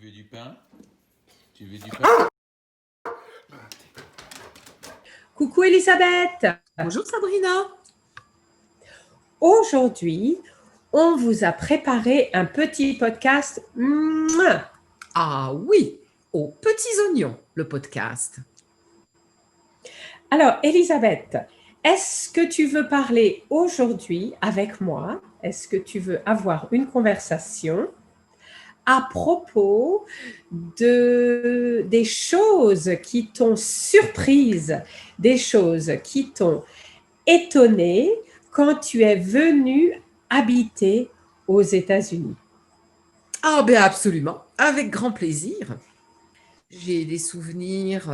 veux du pain? Tu veux du pain? Coucou Elisabeth. Bonjour Sabrina. Aujourd'hui, on vous a préparé un petit podcast. Ah oui, aux petits oignons, le podcast. Alors Elisabeth, est-ce que tu veux parler aujourd'hui avec moi? Est-ce que tu veux avoir une conversation à propos des choses qui t'ont surprise, des choses qui t'ont étonnée quand tu es venue habiter aux États-Unis? Ah ben absolument, avec grand plaisir. J'ai des souvenirs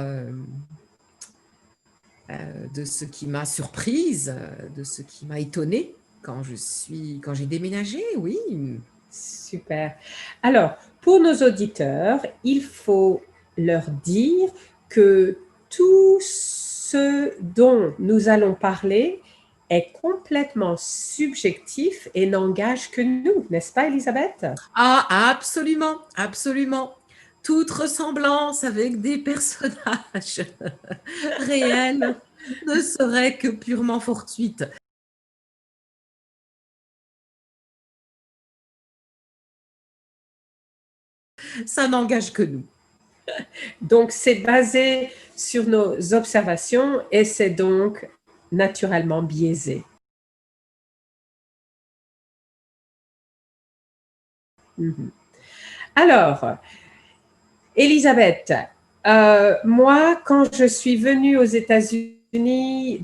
de ce qui m'a surprise, de ce qui m'a étonnée quand j'ai déménagé, oui. Super. Alors, pour nos auditeurs, il faut leur dire que tout ce dont nous allons parler est complètement subjectif et n'engage que nous, n'est-ce pas, Elisabeth? Ah absolument, absolument. Toute ressemblance avec des personnages réels ne serait que purement fortuite. Ça n'engage que nous. Donc, c'est basé sur nos observations et c'est donc naturellement biaisé. Alors, Elisabeth, moi, quand je suis venue aux États-Unis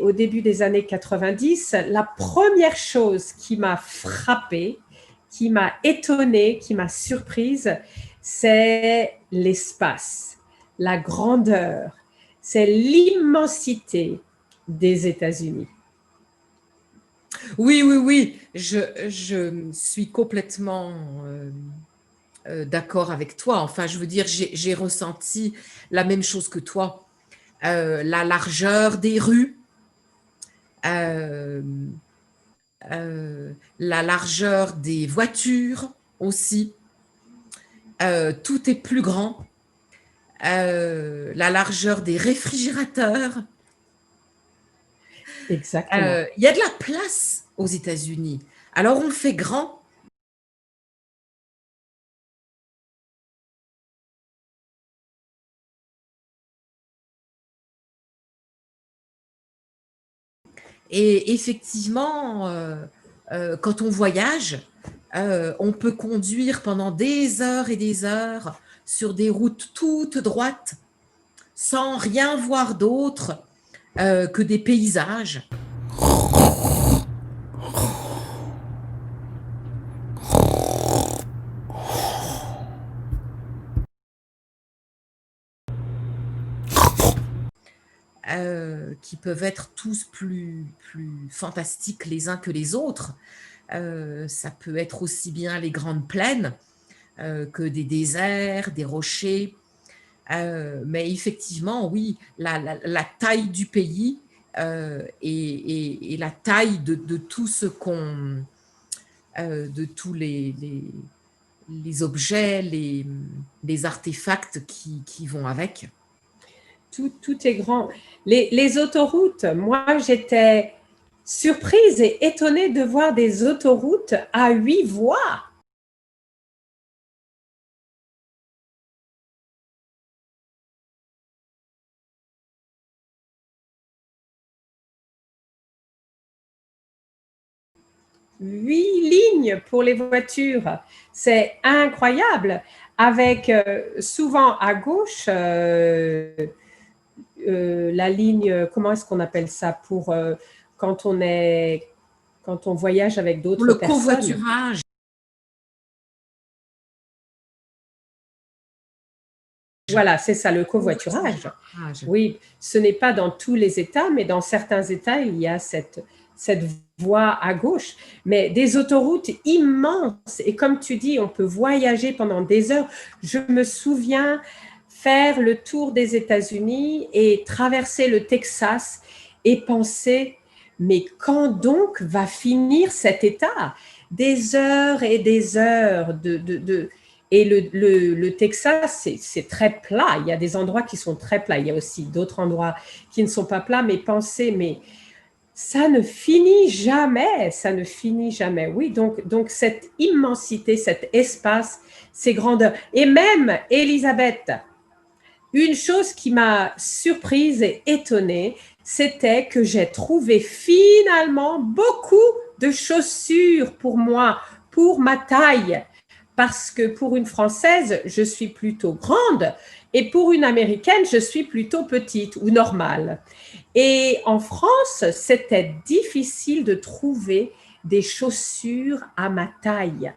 au début des années 90, la première chose qui m'a frappée, qui m'a étonnée, qui m'a surprise, c'est l'espace, la grandeur, c'est l'immensité des États-Unis. Oui, oui, oui, je suis complètement d'accord avec toi. Enfin, je veux dire, j'ai ressenti la même chose que toi. La largeur des rues, euh, la largeur des voitures aussi. Tout est plus grand. La largeur des réfrigérateurs. Exactement. Il y a de la place aux États-Unis. Alors, on fait grand. Et effectivement, quand on voyage, on peut conduire pendant des heures et des heures sur des routes toutes droites sans rien voir d'autre que des paysages. Qui peuvent être tous plus fantastiques les uns que les autres. Ça peut être aussi bien les grandes plaines que des déserts, des rochers. Mais effectivement, oui, la taille du pays et la taille de tout ce qu'on... de tous les objets, les artefacts qui vont avec. Tout est grand. Les autoroutes, moi, j'étais surprise et étonnée de voir des autoroutes à 8 voies. Huit lignes pour les voitures. C'est incroyable. Avec souvent à gauche, la ligne, comment est-ce qu'on appelle ça pour quand on voyage avec d'autres Le personnes. covoiturage. Voilà, c'est ça, le covoiturage. Oui, ce n'est pas dans tous les États, mais dans certains États, il y a cette voie à gauche, mais des autoroutes immenses. Et comme tu dis, on peut voyager pendant des heures. Je me souviens faire le tour des États-Unis et traverser le Texas et penser, mais quand donc va finir cet État? Des heures et des heures Et le Texas, c'est très plat. Il y a des endroits qui sont très plats. Il y a aussi d'autres endroits qui ne sont pas plats. Mais pensez, mais ça ne finit jamais. Ça ne finit jamais. Oui, donc cette immensité, cet espace, ces grandeurs. Et même, Elisabeth, une chose qui m'a surprise et étonnée, c'était que j'ai trouvé finalement beaucoup de chaussures pour moi, pour ma taille. Parce que pour une Française, je suis plutôt grande et pour une Américaine, je suis plutôt petite ou normale. Et en France, c'était difficile de trouver des chaussures à ma taille.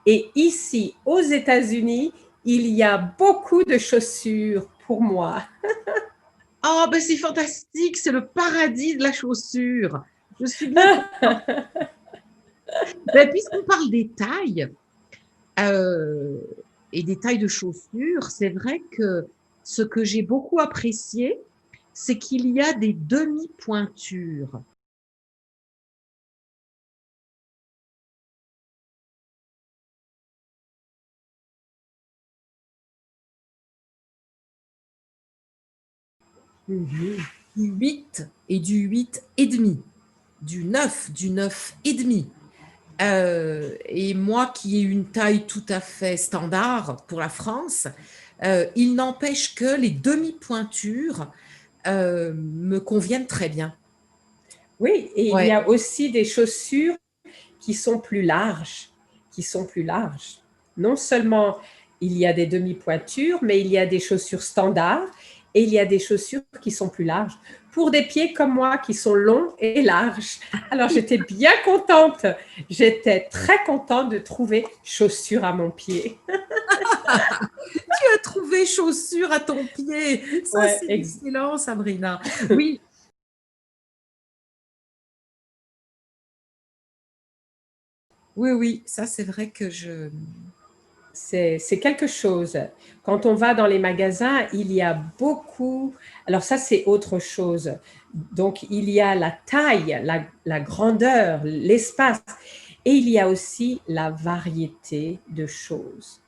Et ici, aux États-Unis, il y a beaucoup de chaussures pour moi. Oh, ben c'est fantastique, c'est le paradis de la chaussure. Je suis bien contente. Ben, puisqu'on parle des tailles euh, et des tailles de chaussures, c'est vrai que ce que j'ai beaucoup apprécié, c'est qu'il y a des demi-pointures. Du 8 et du 8 et demi, du 9 et demi. Et moi qui ai une taille tout à fait standard pour la France, il n'empêche que les demi-pointures me conviennent très bien. Oui, et il y Ouais. a aussi des chaussures qui sont plus larges, qui sont plus larges. Non seulement il y a des demi-pointures, mais il y a des chaussures standards et il y a des chaussures qui sont plus larges pour des pieds comme moi qui sont longs et larges. Alors j'étais bien contente, j'étais très contente de trouver chaussures à mon pied. Tu as trouvé chaussures à ton pied. Ça, Ouais, c'est excellent, Sabrina. Oui, oui, oui, ça, c'est vrai que je. c'est quelque chose. Quand on va dans les magasins, il y a beaucoup. Alors ça, c'est autre chose. Donc, il y a la taille, la grandeur, l'espace, et il y a aussi la variété de choses.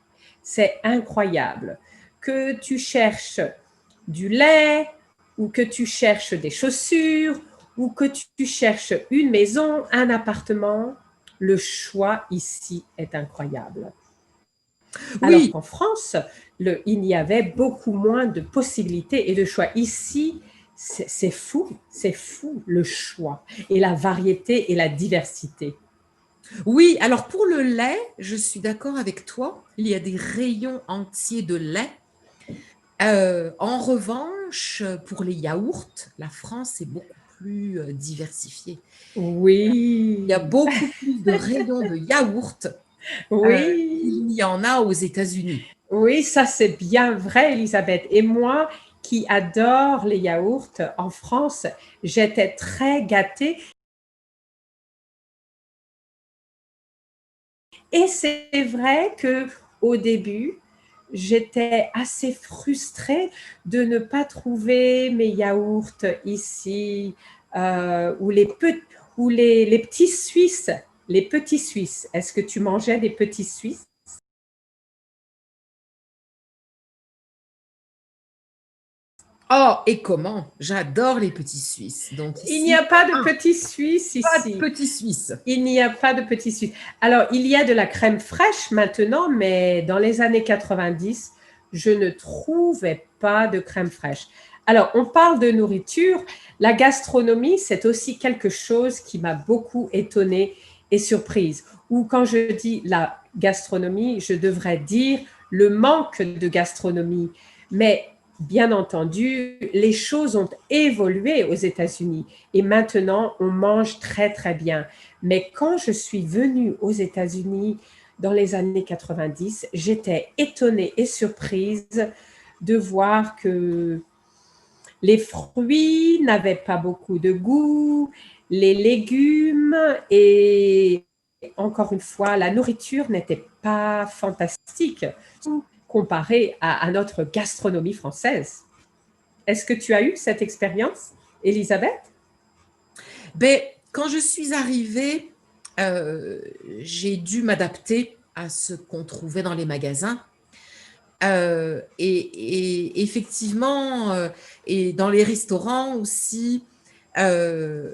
C'est incroyable. Que tu cherches du lait, ou que tu cherches des chaussures, ou que tu cherches une maison, un appartement, le choix ici est incroyable. Alors Oui, qu'en France, il y avait beaucoup moins de possibilités et de choix. Ici, c'est fou le choix et la variété et la diversité. oui. Alors, pour le lait, je suis d'accord avec toi. Il y a des rayons entiers de lait. En revanche, pour les yaourts, la France est beaucoup plus diversifiée. Il y a Oui, beaucoup plus de rayons de yaourts oui, qu'il n'y en a aux États-Unis. oui, ça c'est bien vrai, Elisabeth. Et moi qui adore les yaourts en France, j'étais très gâtée. Et c'est vrai que au début, j'étais assez frustrée de ne pas trouver mes yaourts ici ou les petits Suisses. Les petits Suisses. Est-ce que tu mangeais des petits Suisses? Oh, et comment? J'adore les petits Suisses. Donc Il n'y ici, a pas de petits Suisses pas de ici. petits Suisses. Il n'y a pas de petits Suisses. Alors, il y a de la crème fraîche maintenant, mais dans les années 90, je ne trouvais pas de crème fraîche. Alors, on parle de nourriture. La gastronomie, c'est aussi quelque chose qui m'a beaucoup étonnée et surprise. Ou quand je dis la gastronomie, je devrais dire le manque de gastronomie. Mais bien entendu, les choses ont évolué aux États-Unis et maintenant, on mange très, très bien. Mais quand je suis venue aux États-Unis dans les années 90, j'étais étonnée et surprise de voir que les fruits n'avaient pas beaucoup de goût, les légumes et encore une fois, la nourriture n'était pas fantastique comparée à notre gastronomie française. Est-ce que tu as eu cette expérience, Elisabeth? Ben, quand je suis arrivée, j'ai dû m'adapter à ce qu'on trouvait dans les magasins. Et effectivement, et dans les restaurants aussi. euh,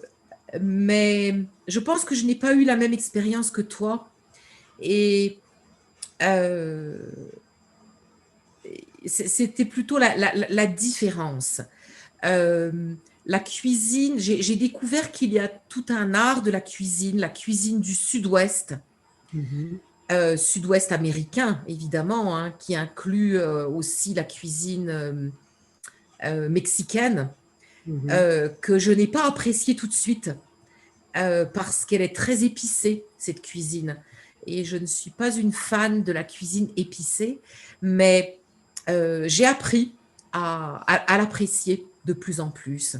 mais je pense que je n'ai pas eu la même expérience que toi. Et euh, c'était plutôt la différence. Euh, la cuisine, j'ai découvert qu'il y a tout un art de la cuisine du sud-ouest, Mhm, sud-ouest américain, évidemment, hein, qui inclut aussi la cuisine mexicaine, mhm. que je n'ai pas appréciée tout de suite, parce qu'elle est très épicée, cette cuisine. Et je ne suis pas une fan de la cuisine épicée, mais j'ai appris à l'apprécier de plus en plus.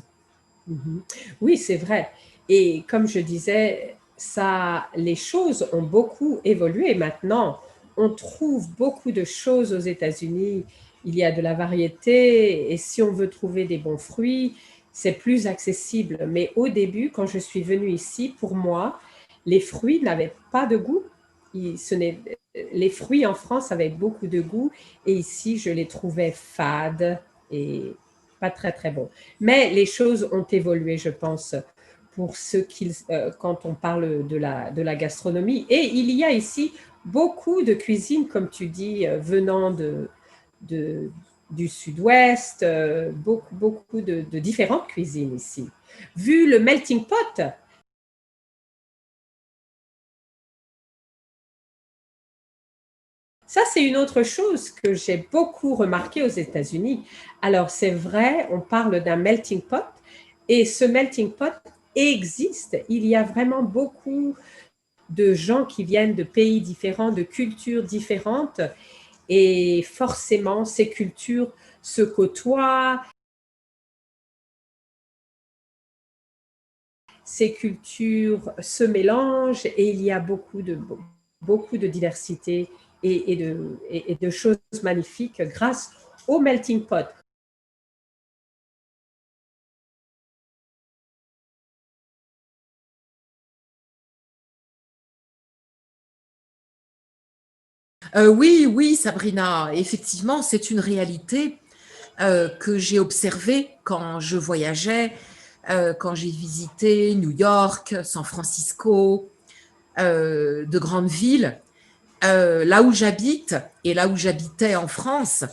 Mhm. Oui, c'est vrai. Et comme je disais, ça, les choses ont beaucoup évolué maintenant. On trouve beaucoup de choses aux États-Unis. Il y a de la variété et si on veut trouver des bons fruits, c'est plus accessible. Mais au début, quand je suis venue ici, pour moi, les fruits n'avaient pas de goût. Les fruits en France avaient beaucoup de goût et ici, je les trouvais fades et pas très, très bons. Mais les choses ont évolué, je pense, pour quand on parle de la gastronomie. Et il y a ici beaucoup de cuisine, comme tu dis, venant de, du sud-ouest, beaucoup de différentes cuisines ici. Vu le melting pot, ça, c'est une autre chose que j'ai beaucoup remarqué aux États-Unis. Alors, c'est vrai, on parle d'un melting pot et ce melting pot existe. Il y a vraiment beaucoup de gens qui viennent de pays différents, de cultures différentes et forcément, ces cultures se côtoient, ces cultures se mélangent et il y a beaucoup de diversité et de choses magnifiques grâce au melting pot. Oui, oui, Sabrina, effectivement, c'est une réalité que j'ai observée quand je voyageais, quand j'ai visité New York, San Francisco, de grandes villes. Là où j'habite et là où j'habitais en France,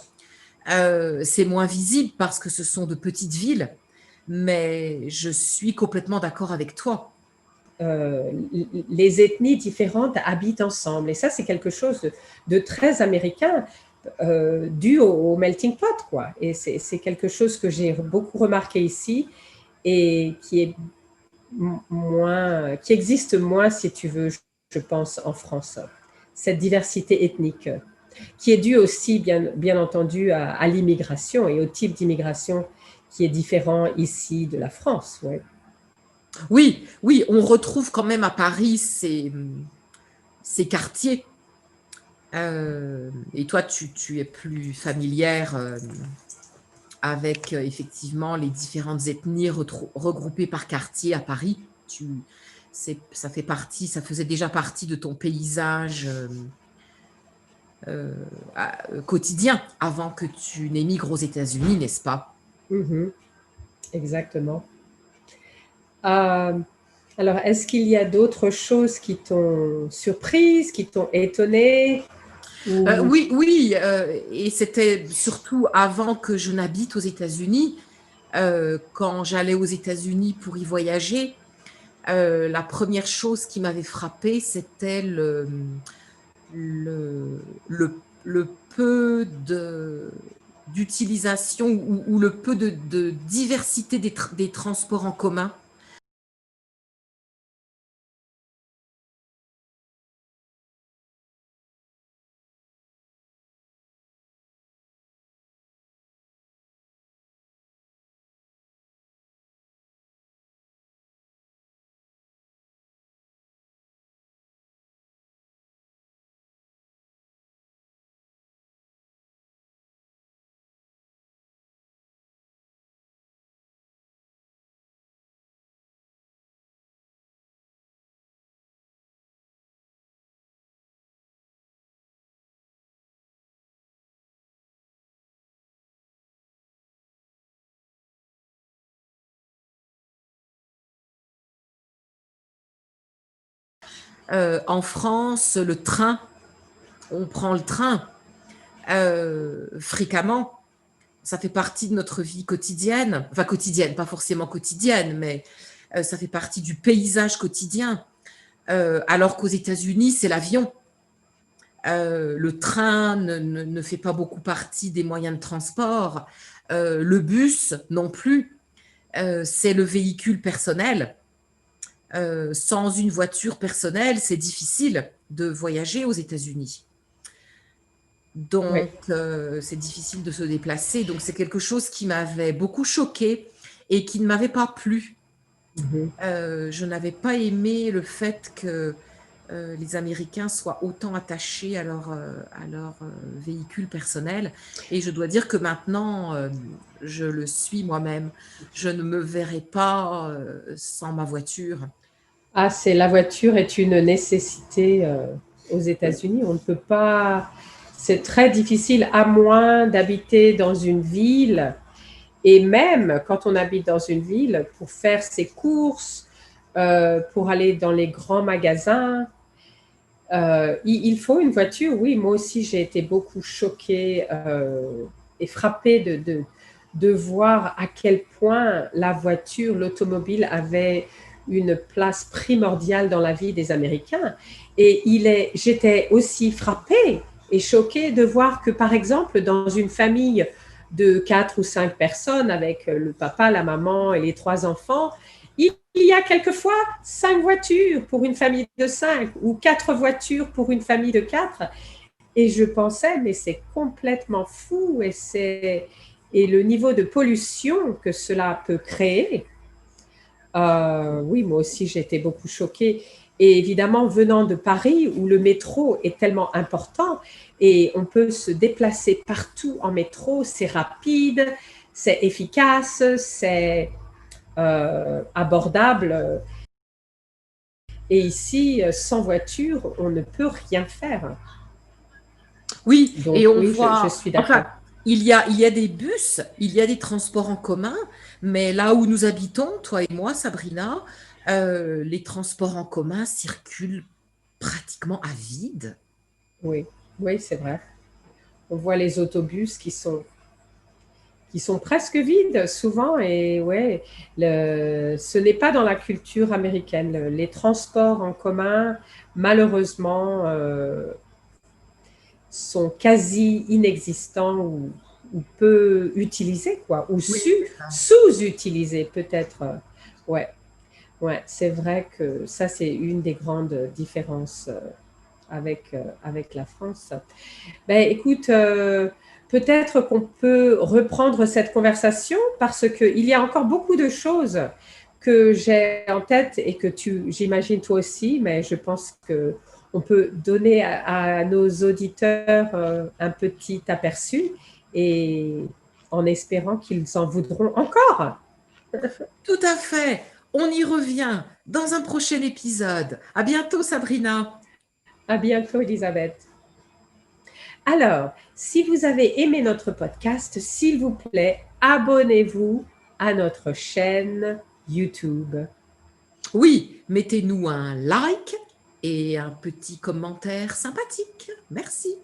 c'est moins visible parce que ce sont de petites villes, mais je suis complètement d'accord avec toi. euh, les ethnies différentes habitent ensemble. Et ça, c'est quelque chose de très américain, dû au melting pot, quoi. Et c'est quelque chose que j'ai beaucoup remarqué ici et qui est moins, qui existe moins, si tu veux, je pense, en France. Cette diversité ethnique, qui est due aussi, bien entendu, à l'immigration et au type d'immigration qui est différent ici de la France. Ouais. Oui, oui, on retrouve quand même à Paris ces quartiers. Et toi, tu es plus familière avec effectivement les différentes ethnies regroupées par quartier à Paris. Ça fait partie, ça faisait déjà partie de ton paysage quotidien avant que tu n'émigres aux États-Unis, n'est-ce pas? Mhm, exactement. Euh, alors, est-ce qu'il y a d'autres choses qui t'ont surprise, qui t'ont étonnée ou... Oui, oui, et c'était surtout avant que je n'habite aux États-Unis. Quand j'allais aux États-Unis pour y voyager, la première chose qui m'avait frappée, c'était le peu d'utilisation ou le peu de diversité des transports en commun. En France, le train, on prend le train fréquemment. Ça fait partie de notre vie quotidienne. Enfin, quotidienne, pas forcément quotidienne, mais ça fait partie du paysage quotidien. Alors qu'aux États-Unis, c'est l'avion. Le train ne fait pas beaucoup partie des moyens de transport. Le bus non plus. C'est le véhicule personnel. Sans une voiture personnelle, c'est difficile de voyager aux États-Unis. Donc, c'est difficile de se déplacer. Donc, c'est quelque chose qui m'avait beaucoup choquée et qui ne m'avait pas plu. Je n'avais pas aimé le fait que les Américains soient autant attachés à leur véhicule personnel. Et je dois dire que maintenant, je le suis moi-même. Je ne me verrai pas sans ma voiture. Ah, la voiture est une nécessité aux États-Unis. On ne peut pas. C'est très difficile, à moins d'habiter dans une ville. Et même quand on habite dans une ville, pour faire ses courses, pour aller dans les grands magasins, il faut une voiture. Oui, moi aussi, j'ai été beaucoup choquée et frappée de voir à quel point la voiture, l'automobile avait une place primordiale dans la vie des Américains. Et j'étais aussi frappée et choquée de voir que, par exemple, dans une famille de 4 ou 5 personnes, avec le papa, la maman et les 3 enfants, il y a quelquefois 5 voitures pour une famille de 5 ou 4 voitures pour une famille de 4. Et je pensais, mais c'est complètement fou et le niveau de pollution que cela peut créer. Oui, moi aussi, j'ai été beaucoup choquée. Et évidemment, venant de Paris, où le métro est tellement important et on peut se déplacer partout en métro, c'est rapide, c'est efficace, c'est abordable. Et ici, sans voiture, on ne peut rien faire. Oui, Donc, et on oui, voit. je suis d'accord. Enfin, il y a des bus, il y a des transports en commun, mais là où nous habitons, toi et moi, Sabrina, les transports en commun circulent pratiquement à vide. Oui, oui, c'est vrai. On voit les autobus qui sont presque vides souvent. Et ouais, ce n'est pas dans la culture américaine. Les transports en commun, malheureusement, sont quasi inexistants ou peu utilisés, quoi, ou sous-utilisés peut-être. Ouais, ouais, c'est vrai que ça, c'est une des grandes différences avec la France. Ben, écoute, peut-être qu'on peut reprendre cette conversation parce qu'il y a encore beaucoup de choses que j'ai en tête et que j'imagine toi aussi, mais je pense qu'on peut donner à nos auditeurs un petit aperçu et en espérant qu'ils en voudront encore. Tout à fait. On y revient dans un prochain épisode. À bientôt, Sabrina. À bientôt, Elisabeth. Alors, si vous avez aimé notre podcast, s'il vous plaît, abonnez-vous à notre chaîne YouTube. Oui, mettez-nous un like et un petit commentaire sympathique. Merci.